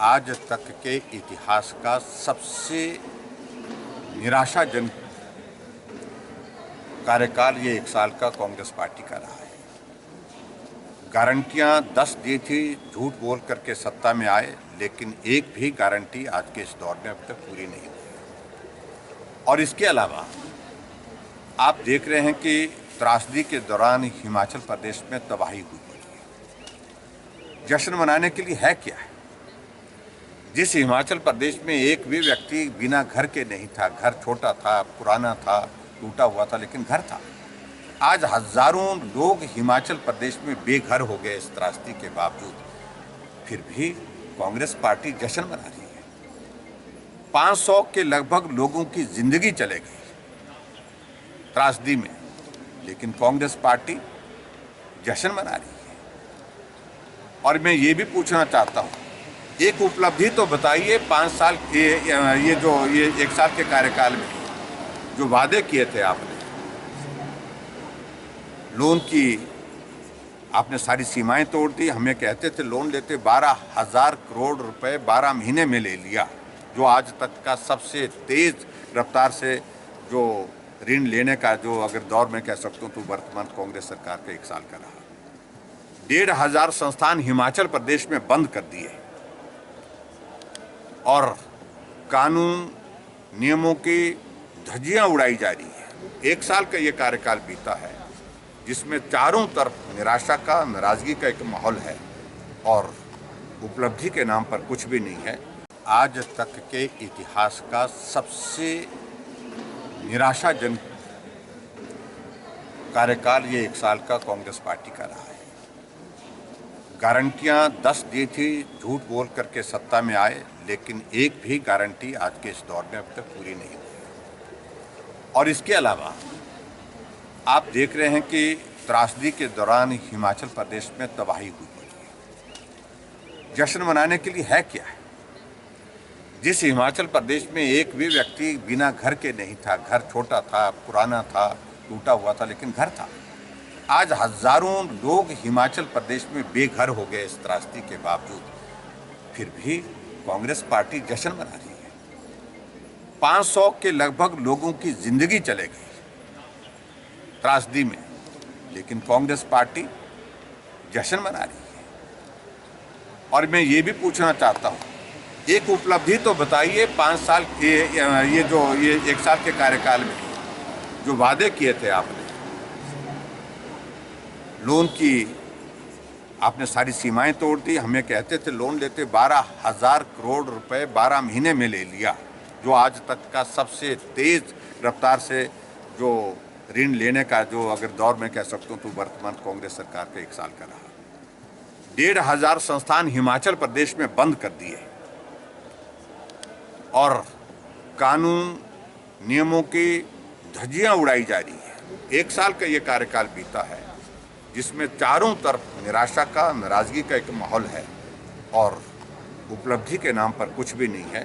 आज तक के इतिहास का सबसे निराशाजनक कार्यकाल ये 1 साल का कांग्रेस पार्टी का रहा है। गारंटियां 10 दी थी, झूठ बोल करके सत्ता में आए, लेकिन एक भी गारंटी आज के इस दौर में अब तक पूरी नहीं हुई। और इसके अलावा आप देख रहे हैं कि त्रासदी के दौरान हिमाचल प्रदेश में तबाही हुई है। जश्न मनाने के लिए है क्या है? जिस हिमाचल प्रदेश में एक भी व्यक्ति बिना घर के नहीं था, घर छोटा था, पुराना था, टूटा हुआ था, लेकिन घर था। आज हजारों लोग हिमाचल प्रदेश में बेघर हो गए इस त्रासदी के बावजूद, फिर भी कांग्रेस पार्टी जश्न मना रही है। 500 के लगभग लोगों की जिंदगी चले गई त्रासदी में, लेकिन कांग्रेस पार्टी जश्न मना रही है। और मैं ये भी पूछना चाहता हूँ, एक उपलब्धि तो बताइए 5 साल के ये 1 साल के कार्यकाल में जो वादे किए थे आपने, लोन की आपने सारी सीमाएं तोड़ दी। हमें कहते थे लोन लेते 12,000 करोड़ रुपए 12 महीने में ले लिया, जो आज तक का सबसे तेज रफ्तार से जो ऋण लेने का जो अगर दौर में कह सकता हूँ तो वर्तमान कांग्रेस सरकार का 1 साल का रहा। 1,500 संस्थान हिमाचल प्रदेश में बंद कर दिए और कानून नियमों की धज्जियां उड़ाई जा रही है। 1 साल का ये कार्यकाल बीता है जिसमें चारों तरफ निराशा का, नाराजगी का एक माहौल है और उपलब्धि के नाम पर कुछ भी नहीं है। आज तक के इतिहास का सबसे निराशाजनक कार्यकाल ये 1 साल का कांग्रेस पार्टी का रहा है। गारंटियां 10 दी थी, झूठ बोल करके सत्ता में आए, लेकिन एक भी गारंटी आज के इस दौर में अब तक पूरी नहीं हुई। और इसके अलावा आप देख रहे हैं कि त्रासदी के दौरान हिमाचल प्रदेश में तबाही हुई है। जश्न मनाने के लिए है क्या है? जिस हिमाचल प्रदेश में एक भी व्यक्ति बिना घर के नहीं था, घर छोटा था, पुराना था, टूटा हुआ था, लेकिन घर था। आज हजारों लोग हिमाचल प्रदेश में बेघर हो गए इस त्रासदी के बावजूद, फिर भी कांग्रेस पार्टी जश्न मना रही है। 500 के लगभग लोगों की जिंदगी चले गई त्रासदी में, लेकिन कांग्रेस पार्टी जश्न मना रही है। और मैं ये भी पूछना चाहता हूँ, एक उपलब्धि तो बताइए 5 साल के ये 1 साल के कार्यकाल में जो वादे किए थे आपने, लोन की आपने सारी सीमाएं तोड़ दी। हमें कहते थे लोन लेते 12,000 करोड़ रुपए 12 महीने में ले लिया, जो आज तक का सबसे तेज रफ्तार से जो ऋण लेने का जो अगर दौर में कह सकता हूँ तो वर्तमान कांग्रेस सरकार का 1 साल का रहा। 1,500 संस्थान हिमाचल प्रदेश में बंद कर दिए और कानून नियमों की धज्जियां उड़ाई जा रही है। 1 साल का ये कार्यकाल बीता है जिसमें चारों तरफ निराशा का, नाराजगी का एक माहौल है और उपलब्धि के नाम पर कुछ भी नहीं है।